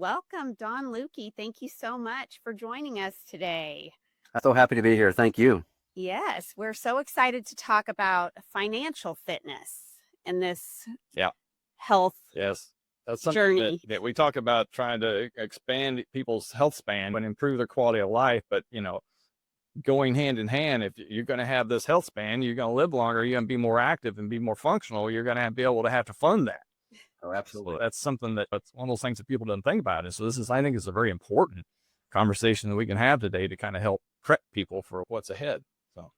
Welcome, Don Luki. Thank you so much for joining us today. I'm so happy to be here. Thank you. Yes, we're so excited to talk about financial fitness in this health Yes. That's something journey. that we talk about, trying to expand people's health span and improve their quality of life. But, going hand in hand, if you're going to have this health span, you're going to live longer, you're going to be more active and be more functional, you're going to be able to have to fund that. Oh, absolutely. So that's something that's one of those things that people don't think about. And so I think is a very important conversation that we can have today to kind of help prep people for what's ahead. So,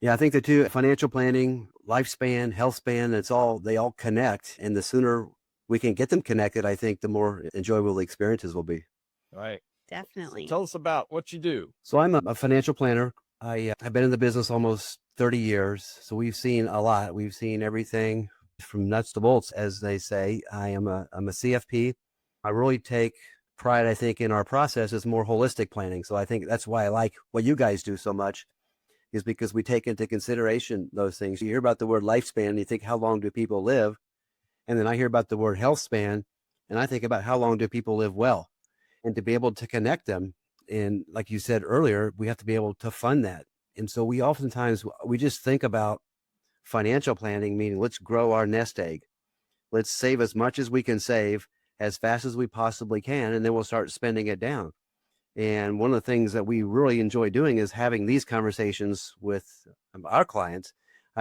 yeah, I think the two, financial planning, lifespan, health span, they all connect. And the sooner we can get them connected, I think the more enjoyable the experiences will be. right. Definitely. So tell us about what you do. So I'm a financial planner. I've been in the business almost 30 years. So we've seen a lot. We've seen everything from nuts to bolts, as they say. I'm a CFP. I really take pride, I think, in our process is more holistic planning. So I think that's why I like what you guys do so much, is because we take into consideration those things. You hear about the word lifespan and you think, how long do people live? And then I hear about the word health span and I think about how long do people live well? And to be able to connect them. And like you said earlier, we have to be able to fund that. And so we just think about financial planning, meaning let's grow our nest egg. Let's save as much as we can save as fast as we possibly can, and then we'll start spending it down. And one of the things that we really enjoy doing is having these conversations with our clients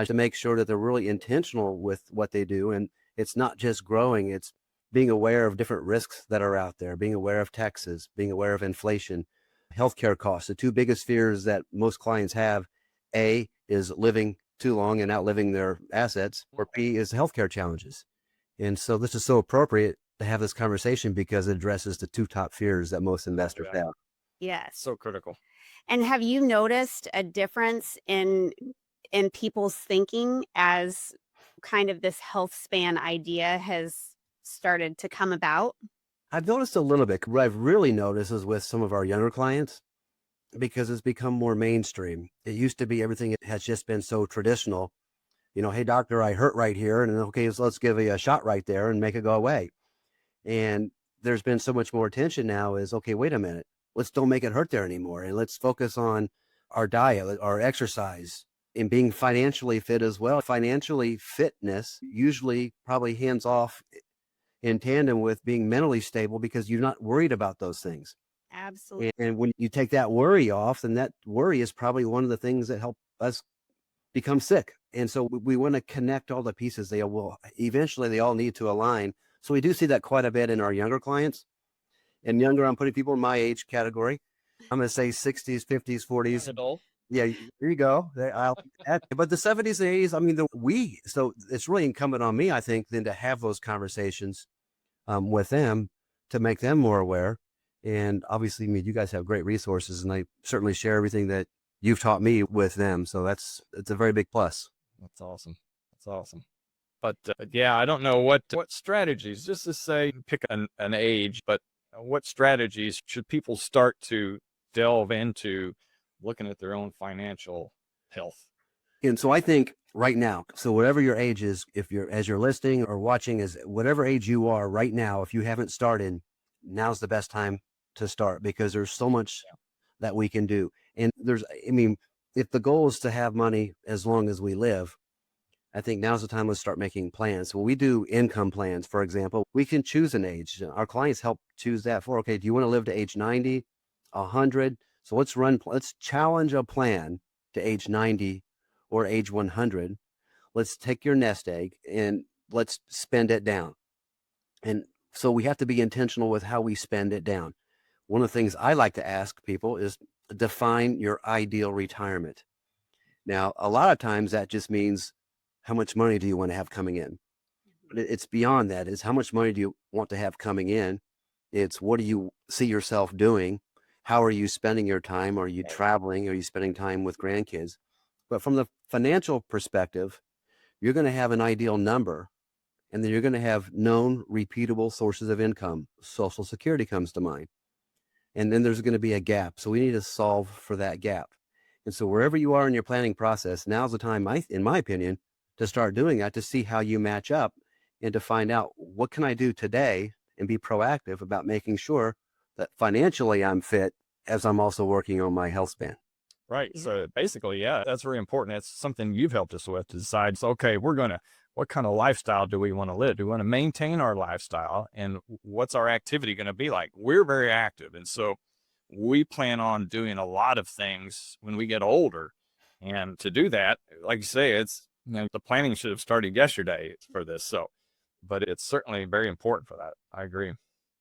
to make sure that they're really intentional with what they do. And it's not just growing, it's being aware of different risks that are out there, being aware of taxes, being aware of inflation, healthcare costs. The two biggest fears that most clients have, A, is living too long and outliving their assets, or B, is healthcare challenges. And so this is so appropriate to have this conversation because it addresses the two top fears that most investors have. Yes. So critical. And have you noticed a difference in people's thinking as kind of this health span idea has started to come about? I've noticed a little bit. What I've really noticed is with some of our younger clients, because it's become more mainstream. It used to be everything has just been so traditional. Hey, doctor, I hurt right here. And okay, so let's give you a shot right there and make it go away. And there's been so much more attention now is, okay, wait a minute. Let's don't make it hurt there anymore. And let's focus on our diet, our exercise, and being financially fit as well. Financially fitness usually probably hands off in tandem with being mentally stable because you're not worried about those things. Absolutely. And when you take that worry off, then that worry is probably one of the things that help us become sick. And so we want to connect all the pieces. They all need to align. So we do see that quite a bit in our younger clients. And younger, I'm putting people in my age category. I'm going to say 60s, 50s, 40s. Adult. Yeah, here you go. But the 70s and 80s, so it's really incumbent on me, I think, then to have those conversations with them to make them more aware. And obviously, you guys have great resources, and I certainly share everything that you've taught me with them. So it's a very big plus. That's awesome. But I don't know what strategies, just to say, pick an age, but what strategies should people start to delve into looking at their own financial health? And so I think right now, so whatever your age is, as you're listening or watching, is whatever age you are right now, if you haven't started, now's the best time to start because there's so much that we can do. And if the goal is to have money as long as we live, I think now's the time to start making plans. When we do income plans, for example, we can choose an age. Our clients help choose that for, okay, do you want to live to age 90, 100? So let's challenge a plan to age 90 or age 100. Let's take your nest egg and let's spend it down. And so we have to be intentional with how we spend it down. One of the things I like to ask people is define your ideal retirement. Now, a lot of times that just means how much money do you want to have coming in? But it's beyond that. It's how much money do you want to have coming in? It's what do you see yourself doing? How are you spending your time? Are you traveling? Are you spending time with grandkids? But from the financial perspective, you're going to have an ideal number, and then you're going to have known, repeatable sources of income. Social Security comes to mind. And then there's going to be a gap. So we need to solve for that gap. And so wherever you are in your planning process, now's the time, in my opinion, to start doing that, to see how you match up and to find out what can I do today and be proactive about making sure that financially I'm fit as I'm also working on my health span. Right. Yeah. So basically, yeah, that's very important. That's something you've helped us with to decide, so, okay, what kind of lifestyle do we want to live? Do we want to maintain our lifestyle? And what's our activity going to be like? We're very active. And so we plan on doing a lot of things when we get older. And to do that, like you say, the planning should have started yesterday for this. So, but it's certainly very important for that. I agree.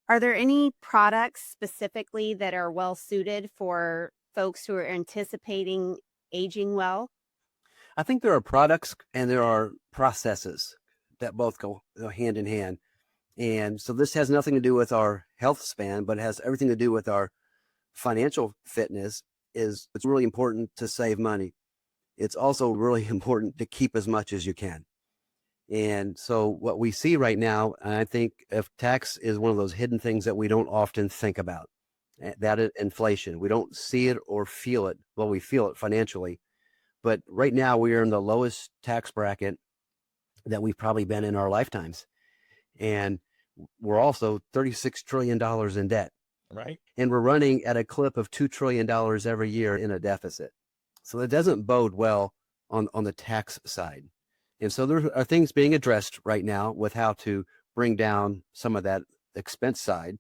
Are there any products specifically that are well suited for folks who are anticipating aging well? I think there are products and there are processes that both go hand in hand. And so this has nothing to do with our health span, but it has everything to do with our financial fitness. It's really important to save money. It's also really important to keep as much as you can. And so what we see right now, and I think if tax is one of those hidden things that we don't often think about, that is inflation. We don't see it or feel it. Well, we feel it financially, but right now we are in the lowest tax bracket that we've probably been in our lifetimes. And we're also $36 trillion in debt. Right. And we're running at a clip of $2 trillion every year in a deficit. So it doesn't bode well on the tax side. And so there are things being addressed right now with how to bring down some of that expense side.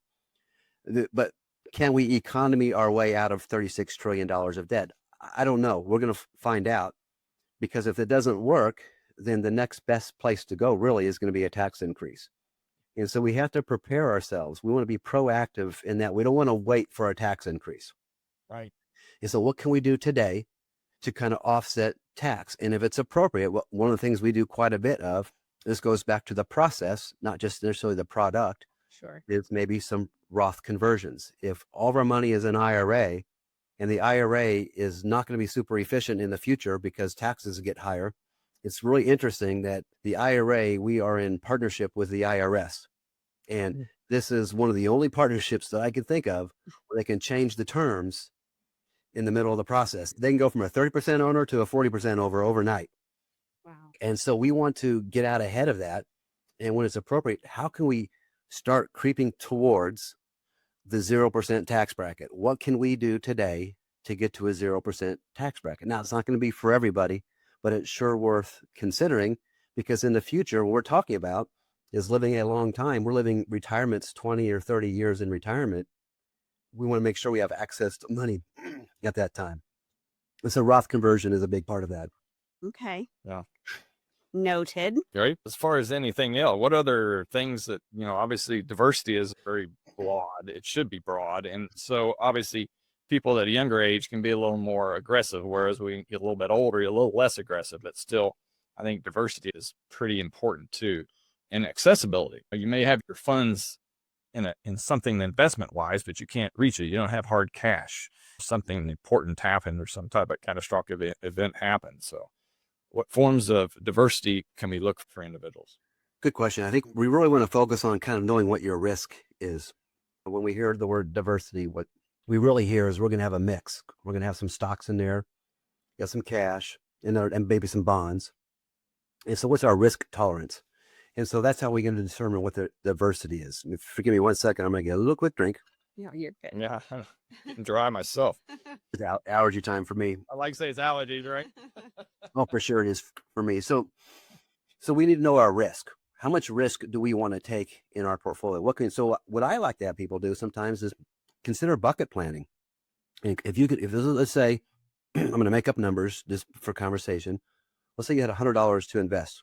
But can we economy our way out of $36 trillion of debt? I don't know. We're going to find out, because if it doesn't work, then the next best place to go really is going to be a tax increase. And so we have to prepare ourselves. We want to be proactive in that we don't want to wait for a tax increase. Right. And so what can we do today to kind of offset tax? And if it's appropriate, one of the things we do quite a bit of, this goes back to the process, not just necessarily the product, Sure. is maybe some Roth conversions. If all of our money is in IRA and the IRA is not going to be super efficient in the future because taxes get higher, it's really interesting that the IRA, we are in partnership with the IRS. And this is one of the only partnerships that I can think of where they can change the terms in the middle of the process. They can go from a 30% owner to a 40% overnight. Wow. And so we want to get out ahead of that. And when it's appropriate, how can we start creeping towards the 0% tax bracket? What can we do today to get to a 0% tax bracket? Now, it's not going to be for everybody, but it's sure worth considering, because in the future, what we're talking about is living a long time. We're living retirements 20 or 30 years in retirement. We want to make sure we have access to money at that time. And so Roth conversion is a big part of that. Okay. Yeah. Noted. Right. As far as anything else, what other things that, obviously diversity is very broad. It should be broad. And so obviously people at a younger age can be a little more aggressive, whereas we get a little bit older, you're a little less aggressive, but still, I think diversity is pretty important too. And accessibility. You may have your funds in something investment wise, but you can't reach it. You don't have hard cash. Something important happened or some type of catastrophic event happened. So what forms of diversity can we look for individuals? Good question. I think we really want to focus on kind of knowing what your risk is. When we hear the word diversity, what we really hear is we're going to have a mix. We're going to have some stocks in there, got some cash, and maybe some bonds. And so what's our risk tolerance? And so that's how we're going to determine what the diversity is. And forgive me 1 second, I'm going to get a little quick drink. Yeah, you're good. Yeah, I'm dry myself. It's allergy time for me. I like to say it's allergies, right? Oh, for sure it is for me. So we need to know our risk. How much risk do we want to take in our portfolio? What I like to have people do sometimes is consider bucket planning. And let's say, I'm going to make up numbers just for conversation. Let's say you had $100 to invest.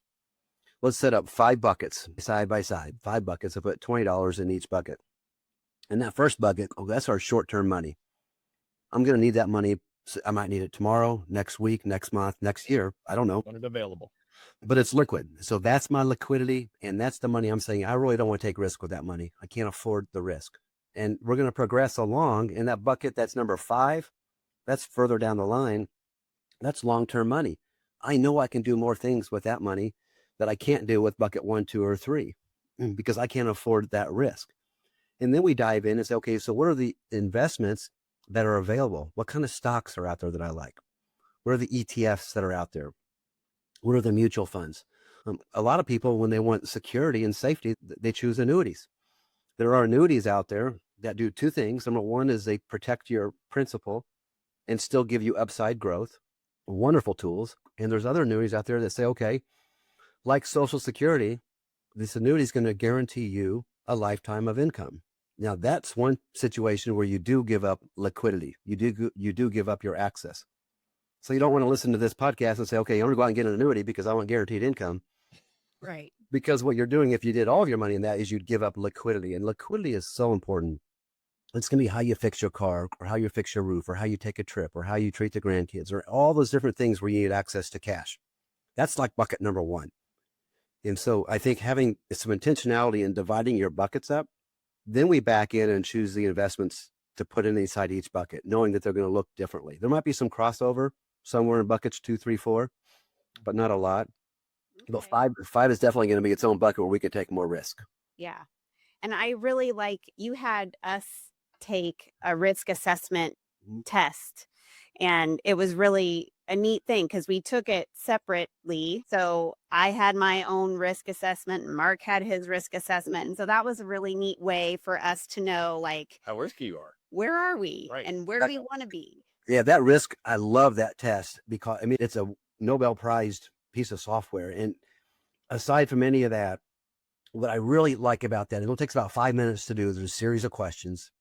Let's set up 5 buckets side by side, 5 buckets. I put $20 in each bucket. And that first bucket, that's our short-term money. I'm going to need that money. I might need it tomorrow, next week, next month, next year. I don't know. When it's available. But it's liquid. So that's my liquidity. And that's the money I'm saying, I really don't want to take risk with that money. I can't afford the risk. And we're going to progress along in that bucket. That's number 5. That's further down the line. That's long-term money. I know I can do more things with that money that I can't do with bucket 1, 2, or 3 because I can't afford that risk. And then we dive in and say, okay, so what are the investments that are available? What kind of stocks are out there that I like? What are the ETFs that are out there? What are the mutual funds? A lot of people, when they want security and safety, they choose annuities. There are annuities out there that do two things. Number one is they protect your principal and still give you upside growth. Wonderful tools. And there's other annuities out there that say, okay, like Social Security, this annuity is going to guarantee you a lifetime of income. Now, that's one situation where you do give up liquidity. You do give up your access. So you don't want to listen to this podcast and say, okay, I'm going to go out and get an annuity because I want guaranteed income. Right. Because what you're doing, if you did all of your money in that, is you'd give up liquidity. And liquidity is so important. It's going to be how you fix your car, or how you fix your roof, or how you take a trip, or how you treat the grandkids, or all those different things where you need access to cash. That's like bucket number one. And so I think having some intentionality in dividing your buckets up, then we back in and choose the investments to put inside each bucket, knowing that they're going to look differently. There might be some crossover somewhere in buckets 2, 3, 4, but not a lot. But five is definitely going to be its own bucket where we can take more risk. Yeah. And I really like, you had us take a risk assessment test, and it was really a neat thing because we took it separately. So I had my own risk assessment and Mark had his risk assessment. And so that was a really neat way for us to know, like, how risky you are. Where are we? Right. And where do we want to be? Yeah, that risk, I love that test because, I mean, it's a Nobel prized piece of software. And aside from any of that, what I really like about that, it only takes about 5 minutes to do. There's a series of questions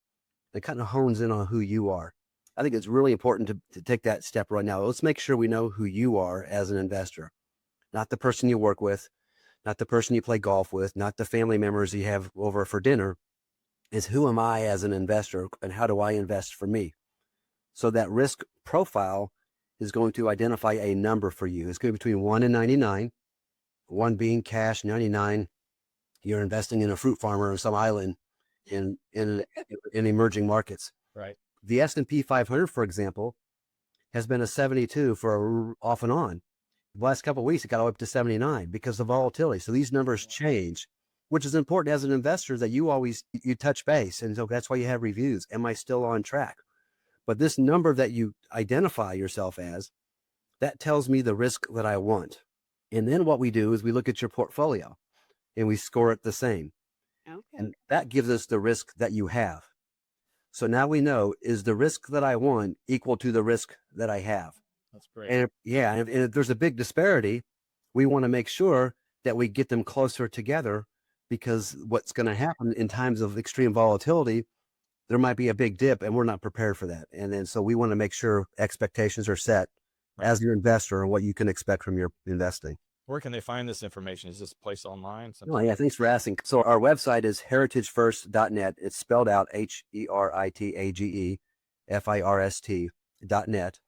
that kind of hones in on who you are. I think it's really important to take that step right now. Let's make sure we know who you are as an investor, not the person you work with, not the person you play golf with, not the family members you have over for dinner. Is who am I as an investor and how do I invest for me? So that risk profile is going to identify a number for you. It's going to be between 1 and 99, 1 being cash, 99 you're investing in a fruit farmer on some island in emerging markets. Right. The S&P 500, for example, has been a 72 for off and on. The last couple of weeks, it got up to 79 because of volatility. So these numbers change, which is important as an investor that you touch base. And so that's why you have reviews. Am I still on track? But this number that you identify yourself as, that tells me the risk that I want. And then what we do is we look at your portfolio and we score it the same. Okay. And that gives us the risk that you have. So now we know, is the risk that I want equal to the risk that I have? That's great. And if there's a big disparity, we want to make sure that we get them closer together, because what's going to happen in times of extreme volatility, there might be a big dip and we're not prepared for that. And then so we want to make sure expectations are set as your investor and what you can expect from your investing. Where can they find this information? Is this place online? Oh, yeah, thanks for asking. So our website is heritagefirst.net. It's spelled out heritagefirst.net.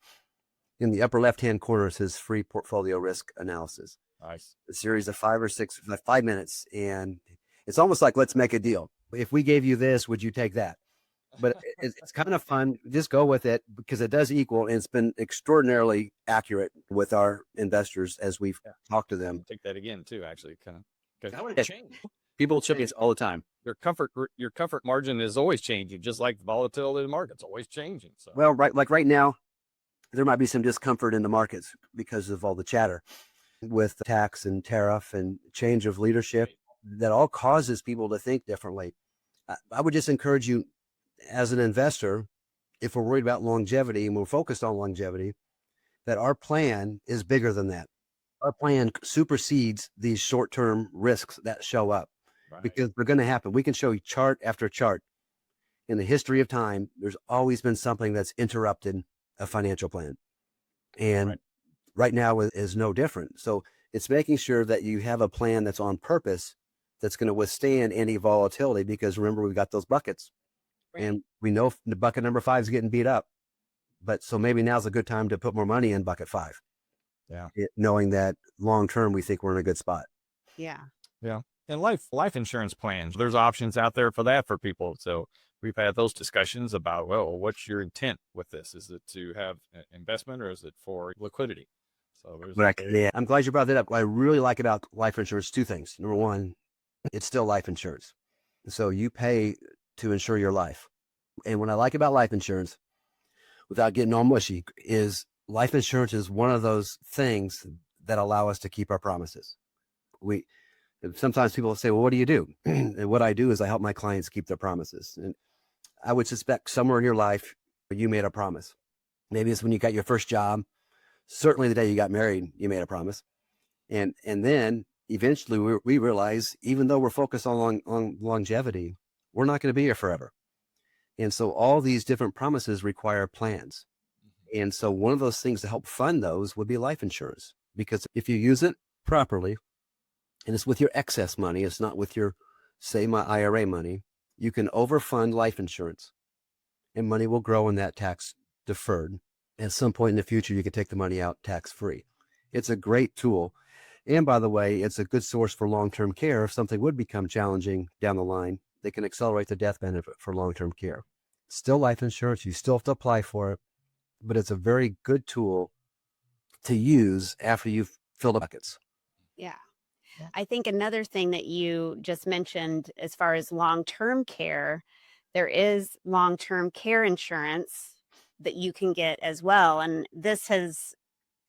In the upper left-hand corner, it says free portfolio risk analysis. Nice. A series of 5 minutes. And it's almost like, let's make a deal. If we gave you this, would you take that? But it's kind of fun. Just go with it because it does equal, and it's been extraordinarily accurate with our investors as we've talked to them. Take that again too, actually, kind of. That would change. People change all the time. Your comfort margin is always changing, just like the volatility of the market's always changing. So Well, right now, there might be some discomfort in the markets because of all the chatter with tax and tariff and change of leadership that all causes people to think differently. I would just encourage you, as an investor, if we're worried about longevity and we're focused on longevity, that our plan is bigger than that. Our plan supersedes these short-term risks that show up, because they're going to happen. We can show you chart after chart. In the history of time, there's always been something that's interrupted a financial plan. And right now is no different. So it's making sure that you have a plan that's on purpose, that's going to withstand any volatility, because remember, we've got those buckets. And we know the bucket number 5 is getting beat up. But so maybe now's a good time to put more money in bucket 5. Yeah. Knowing that long term, we think we're in a good spot. Yeah. Yeah. And life insurance plans, there's options out there for that for people. So we've had those discussions about, well, what's your intent with this? Is it to have investment or is it for liquidity? So there's I'm glad you brought that up. What I really like about life insurance, 2 things. Number one, it's still life insurance. So you pay to insure your life. And what I like about life insurance, without getting all mushy, is life insurance is one of those things that allow us to keep our promises. And sometimes people say, well, what do you do? And what I do is I help my clients keep their promises. And I would suspect somewhere in your life, you made a promise. Maybe it's when you got your first job. Certainly the day you got married, you made a promise. And then eventually we realize, even though we're focused on longevity, we're not going to be here forever. And so all these different promises require plans. And so one of those things to help fund those would be life insurance, because if you use it properly, and it's with your excess money, it's not with your, say, my IRA money, you can overfund life insurance and money will grow in that tax deferred. At some point in the future, you can take the money out tax free. It's a great tool. And by the way, it's a good source for long-term care. If something would become challenging down the line, they can accelerate the death benefit for long-term care. Still life insurance, you still have to apply for it, but it's a very good tool to use after you've filled up buckets. Yeah. I think another thing that you just mentioned as far as long-term care, there is long-term care insurance that you can get as well. And this has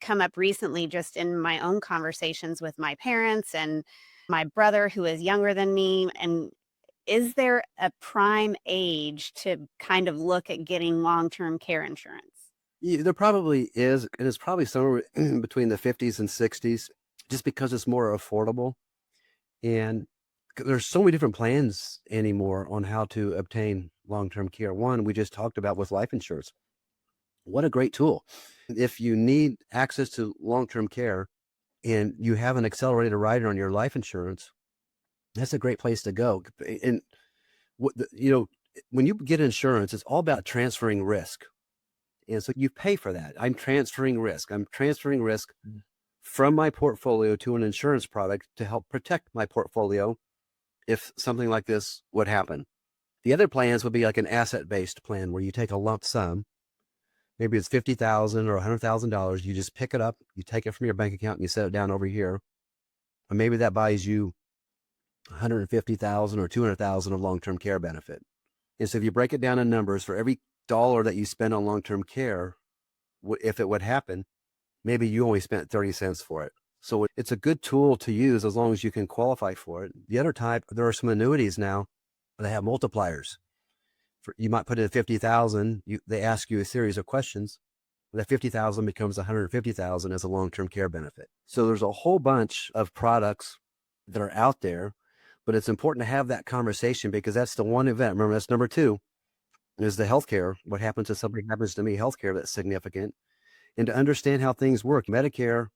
come up recently just in my own conversations with my parents and my brother who is younger than me. And is there a prime age to kind of look at getting long-term care insurance? Yeah, there probably is, and it's probably somewhere between the 50s and 60s, just because it's more affordable. And there's so many different plans anymore on how to obtain long-term care. One, we just talked about with life insurance. What a great tool. If you need access to long-term care and you have an accelerated rider on your life insurance, that's a great place to go. And when you get insurance, it's all about transferring risk. And so you pay for that. I'm transferring risk. I'm transferring risk from my portfolio to an insurance product to help protect my portfolio if something like this would happen. The other plans would be like an asset-based plan where you take a lump sum. Maybe it's $50,000 or $100,000. You just pick it up, you take it from your bank account and you set it down over here. Or maybe that buys you $150,000 or $200,000 of long-term care benefit. And so if you break it down in numbers, for every dollar that you spend on long-term care, if it would happen, maybe you only spent 30 cents for it. So it's a good tool to use as long as you can qualify for it. The other type, there are some annuities now that have multipliers. You might put in 50,000. They ask you a series of questions. That 50,000 becomes 150,000 as a long-term care benefit. So there's a whole bunch of products that are out there, but it's important to have that conversation because that's the one event. Remember, that's number two is the healthcare. What happens if something happens to me, healthcare that's significant, and to understand how things work. Medicare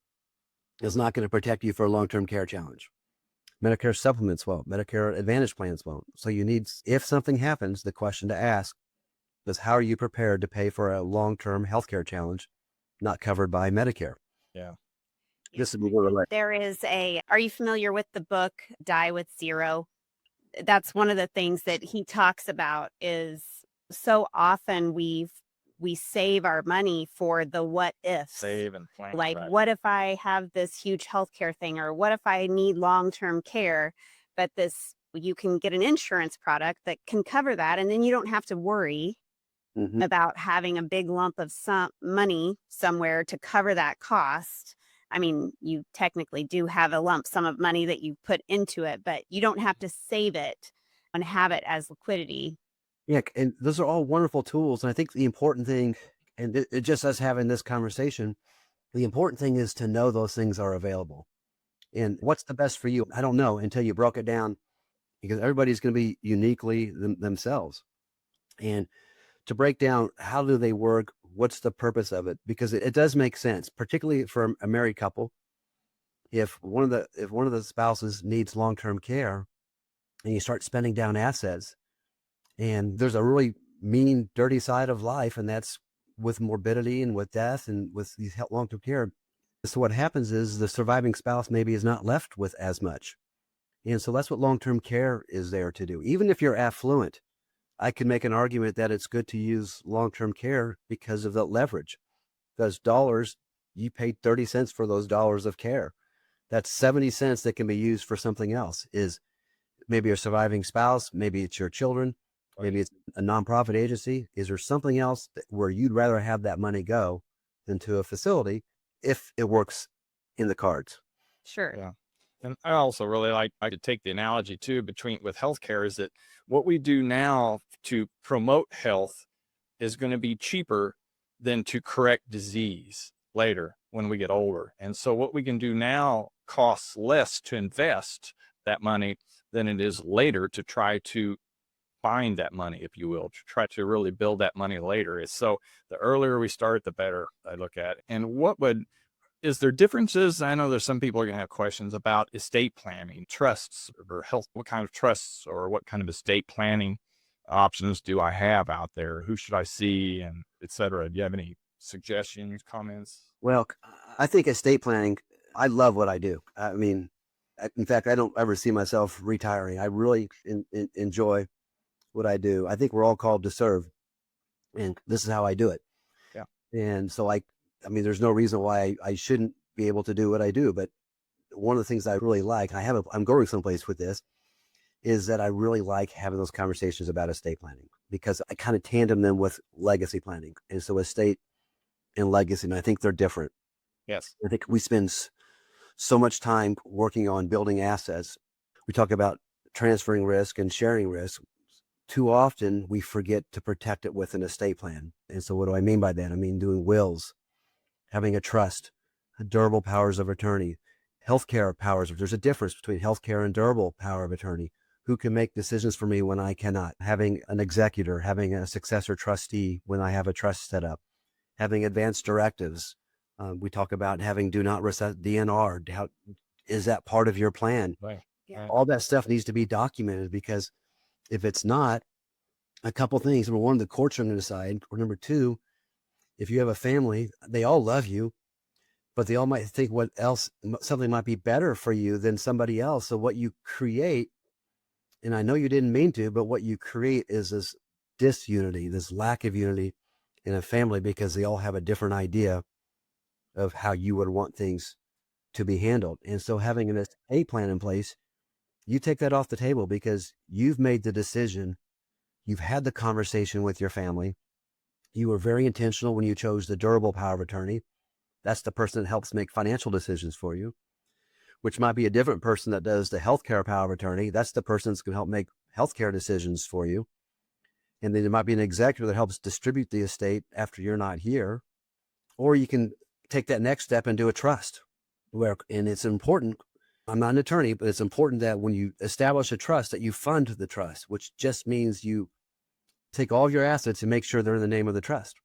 is not going to protect you for a long-term care challenge. Medicare supplements won't. Medicare Advantage plans won't. So you need, if something happens, the question to ask is how are you prepared to pay for a long-term healthcare challenge not covered by Medicare? Yeah. This would be one of the There is are you familiar with the book Die with Zero? That's one of the things that he talks about is so often we save our money for the what ifs. Save and plan. Like, right. what if I have this huge healthcare thing, or what if I need long-term care? But you can get an insurance product that can cover that, and then you don't have to worry about having a big lump of some money somewhere to cover that cost. I mean, you technically do have a lump sum of money that you put into it, but you don't have to save it and have it as liquidity. Yeah, and those are all wonderful tools. And I think the important thing, and it just us having this conversation, the important thing is to know those things are available. And what's the best for you? I don't know until you broke it down, because everybody's going to be uniquely themselves. And to break down how do they work, what's the purpose of it? Because it does make sense, particularly for a married couple. If one of the spouses needs long-term care and you start spending down assets, and there's a really mean, dirty side of life, and that's with morbidity and with death and with these long-term care. So what happens is the surviving spouse maybe is not left with as much. And so that's what long-term care is there to do. Even if you're affluent, I can make an argument that it's good to use long-term care because of the leverage. Those dollars, you paid 30 cents for those dollars of care. That's 70 cents that can be used for something else. Is maybe a surviving spouse, maybe it's your children, maybe it's a nonprofit agency. Is there something else where you'd rather have that money go than to a facility if it works in the cards? Sure. Yeah. And I also really like, I could take the analogy too between with healthcare is that what we do now to promote health is going to be cheaper than to correct disease later when we get older. And so what we can do now costs less to invest that money than it is later to try to find that money, if you will, to try to really build that money later. So the earlier we start, the better, I look at it. And is there differences? I know there's some people are going to have questions about estate planning, trusts, or health. What kind of trusts or what kind of estate planning options do I have out there? Who should I see, and et cetera? Do you have any suggestions, comments? Well, I think estate planning, I love what I do. I mean, in fact, I don't ever see myself retiring. I really enjoy what I do. I think we're all called to serve, and this is how I do it. Yeah. And so I mean, there's no reason why I shouldn't be able to do what I do. But one of the things I really like, I'm going someplace with this, is that I really like having those conversations about estate planning because I kind of tandem them with legacy planning. And so estate and legacy, and I think they're different. Yes. I think we spend so much time working on building assets. We talk about transferring risk and sharing risk. Too often we forget to protect it with an estate plan. And so what do I mean by that? I mean doing wills, having a trust, durable powers of attorney, healthcare powers. There's a difference between healthcare and durable power of attorney. Who can make decisions for me when I cannot? Having an executor, having a successor trustee when I have a trust set up, having advanced directives. We talk about having do not reset DNR. How is that part of your plan? Right. Yeah. All that stuff needs to be documented because if it's not, a couple things. Number one, the courts are going to decide. Or number two, if you have a family, they all love you, but they all might think something might be better for you than somebody else. So what you create, and I know you didn't mean to, but what you create is this disunity, this lack of unity in a family because they all have a different idea of how you would want things to be handled. And so having an estate plan in place, you take that off the table because you've made the decision. You've had the conversation with your family. You were very intentional when you chose the durable power of attorney. That's the person that helps make financial decisions for you, which might be a different person that does the healthcare power of attorney. That's the person that's going to help make healthcare decisions for you. And then there might be an executor that helps distribute the estate after you're not here. Or you can take that next step and do a trust and it's important. I'm not an attorney, but it's important that when you establish a trust that you fund the trust, which just means you take all of your assets and make sure they're in the name of the trust,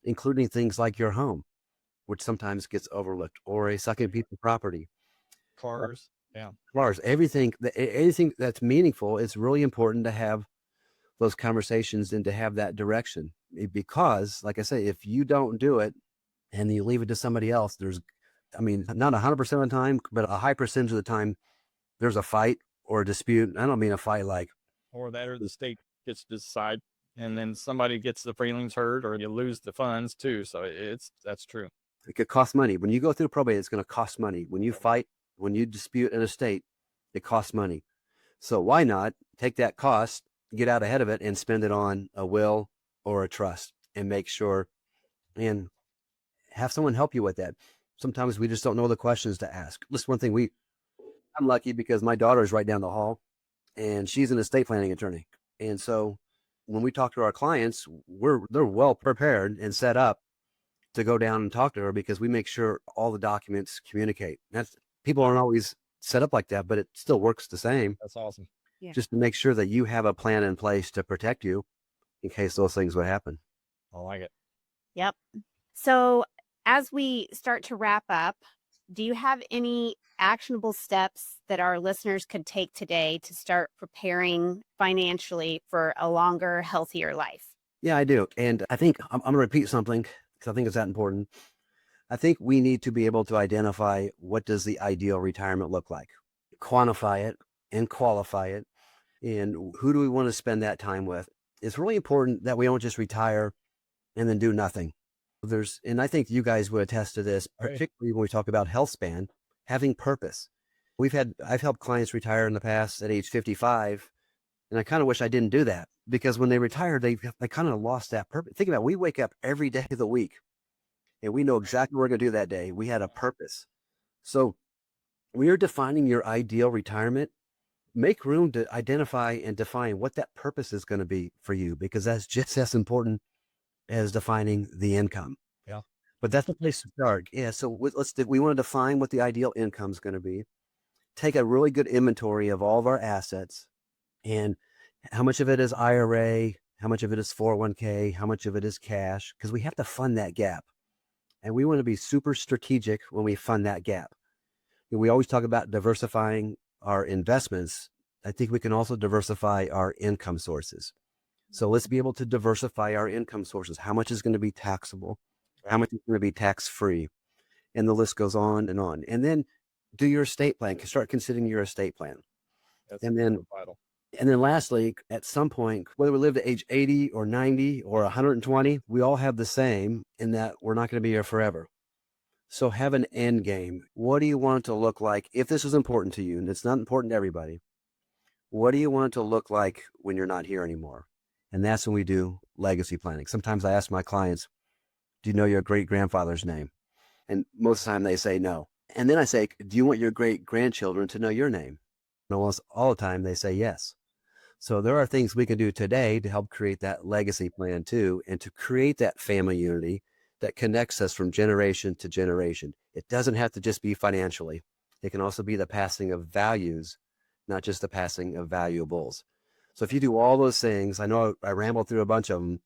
including things like your home, which sometimes gets overlooked, or a second piece of property. Cars. Yeah. Cars, anything that's meaningful, it's really important to have those conversations and to have that direction. Because, like I say, if you don't do it and you leave it to somebody else, not 100% of the time, but a high percentage of the time, there's a fight or a dispute. I don't mean a fight like, Or the state gets to decide, and then somebody gets the feelings hurt, or you lose the funds too. So that's true. it could cost money. When you go through probate, it's going to cost money. When you fight, when you dispute an estate, it costs money. So why not take that cost, get out ahead of it, and spend it on a will or a trust and make sure and have someone help you with that. Sometimes we just don't know the questions to ask. This one thing I'm lucky because my daughter is right down the hall and she's an estate planning attorney. And so when we talk to our clients, they're well prepared and set up to go down and talk to her because we make sure all the documents communicate. People aren't always set up like that, but it still works the same. That's awesome. Yeah. Just to make sure that you have a plan in place to protect you in case those things would happen. I like it. Yep. So as we start to wrap up, do you have any actionable steps that our listeners could take today to start preparing financially for a longer, healthier life? Yeah, I do. And I think I'm going to repeat something because I think it's that important. I think we need to be able to identify what does the ideal retirement look like, quantify it and qualify it, and who do we want to spend that time with. It's really important that we don't just retire and then do nothing. And I think you guys would attest to this, particularly when we talk about Healthspan, having purpose. I've helped clients retire in the past at age 55, and I kind of wish I didn't do that because when they retire, they kind of lost that purpose. Think about it, we wake up every day of the week and we know exactly what we're going to do that day. We had a purpose. So when you're defining your ideal retirement, make room to identify and define what that purpose is going to be for you, because that's just as important as defining the income. Yeah. But that's the place to start. Yeah. So we want to define what the ideal income is going to be. Take a really good inventory of all of our assets and how much of it is IRA, how much of it is 401k, how much of it is cash, because we have to fund that gap. And we want to be super strategic when we fund that gap. We always talk about diversifying our investments. I think we can also diversify our income sources. So let's be able to diversify our income sources. How much is going to be taxable? How much is going to be tax-free? And the list goes on and on. And then do your estate plan. Start considering your estate plan. That's And then vital. And then lastly, at some point, whether we live to age 80 or 90 or 120, we all have the same in that we're not going to be here forever. So have an end game. What do you want it to look like? If this is important to you, and it's not important to everybody, what do you want it to look like when you're not here anymore? And that's when we do legacy planning. Sometimes I ask my clients, do you know your great grandfather's name? And most of the time they say no. And then I say, do you want your great grandchildren to know your name? And almost all the time they say yes. So there are things we can do today to help create that legacy plan too, and to create that family unity that connects us from generation to generation. It doesn't have to just be financially. It can also be the passing of values, not just the passing of valuables. So if you do all those things, I know I rambled through a bunch of them,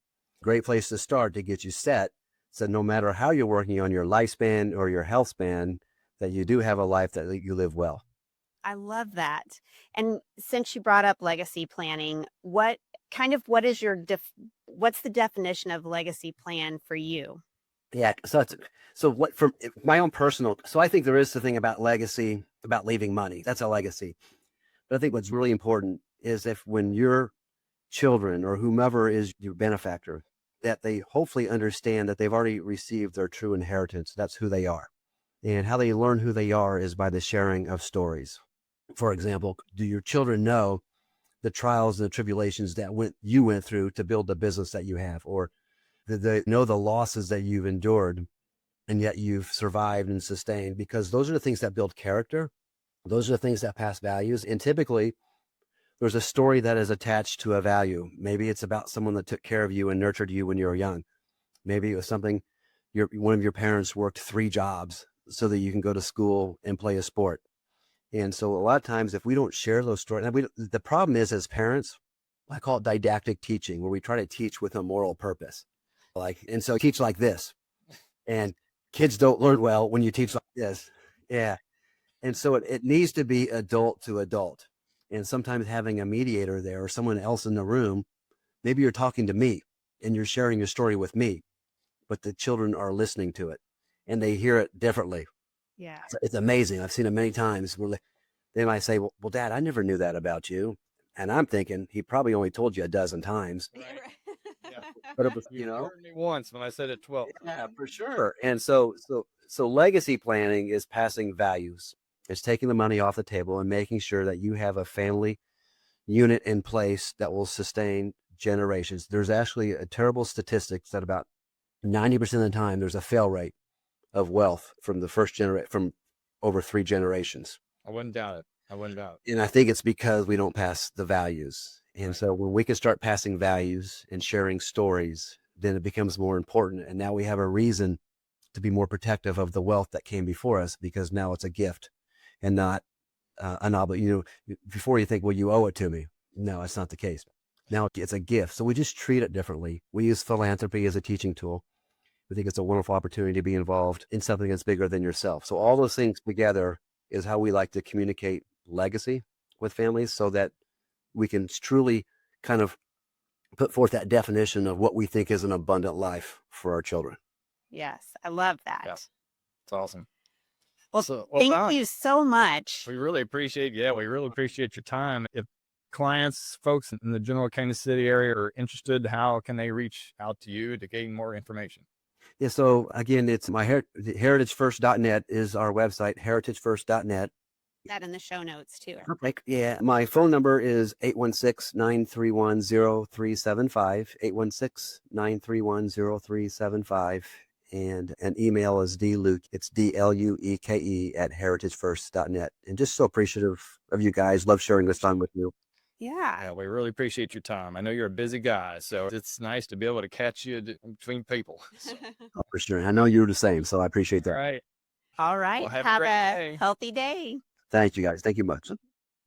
great place to start to get you set. So no matter how you're working on your lifespan or your health span, that you do have a life that you live well. I love that. And since you brought up legacy planning, what is what's the definition of legacy plan for you? Yeah. So what from my own personal, so I think there is the thing about legacy, about leaving money. That's a legacy. But I think what's really important is if when your children or whomever is your benefactor, that they hopefully understand that they've already received their true inheritance. That's who they are. And how they learn who they are is by the sharing of stories. For example, do your children know the trials and the tribulations that you went through to build the business that you have? Or do they know the losses that you've endured and yet you've survived and sustained? Because those are the things that build character. Those are the things that pass values. And typically, there's a story that is attached to a value. Maybe it's about someone that took care of you and nurtured you when you were young. Maybe it was something one of your parents worked 3 jobs so that you can go to school and play a sport. And so a lot of times if we don't share those stories, the problem is as parents, I call it didactic teaching, where we try to teach with a moral purpose. And so teach like this. And kids don't learn well when you teach like this. Yeah. And so it needs to be adult to adult. And sometimes having a mediator there or someone else in the room, maybe you're talking to me and you're sharing your story with me, but the children are listening to it and they hear it differently. Yeah. It's amazing. I've seen it many times where they might say, well, Dad, I never knew that about you. And I'm thinking he probably only told you a dozen times. Right. Yeah. But it was, You heard me once when I said it 12. Yeah, for sure. And so legacy planning is passing values. It's taking the money off the table and making sure that you have a family unit in place that will sustain generations. There's actually a terrible statistics that about 90% of the time there's a fail rate of wealth from the first generation, from over 3 generations. I wouldn't doubt it. And I think it's because we don't pass the values. And so when we can start passing values and sharing stories, then it becomes more important. And now we have a reason to be more protective of the wealth that came before us, because now it's a gift and not an obligation. Before you think, well, you owe it to me. No, it's not the case. Now it's a gift. So we just treat it differently. We use philanthropy as a teaching tool. We think it's a wonderful opportunity to be involved in something that's bigger than yourself. So all those things together is how we like to communicate legacy with families, so that we can truly kind of put forth that definition of what we think is an abundant life for our children. Yes, I love that. Yeah. It's awesome. Well, thank you so much. We really appreciate your time. If clients, folks in the general Kansas City area are interested, how can they reach out to you to gain more information? Yeah, so again, it's my heritagefirst.net is our website, heritagefirst.net. That in the show notes too. Perfect. Yeah, my phone number is 816-931-0375, 816-931-0375. And an email is dluke, it's DLUEKE at heritagefirst.net. And just so appreciative of you guys. Love sharing this time with you. Yeah. Yeah, we really appreciate your time. I know you're a busy guy, so it's nice to be able to catch you between people. So, Oh, for sure. I know you're the same, so I appreciate all that. right. All right. Well, have a Have great a day. healthy day. Thank you guys. Thank you much.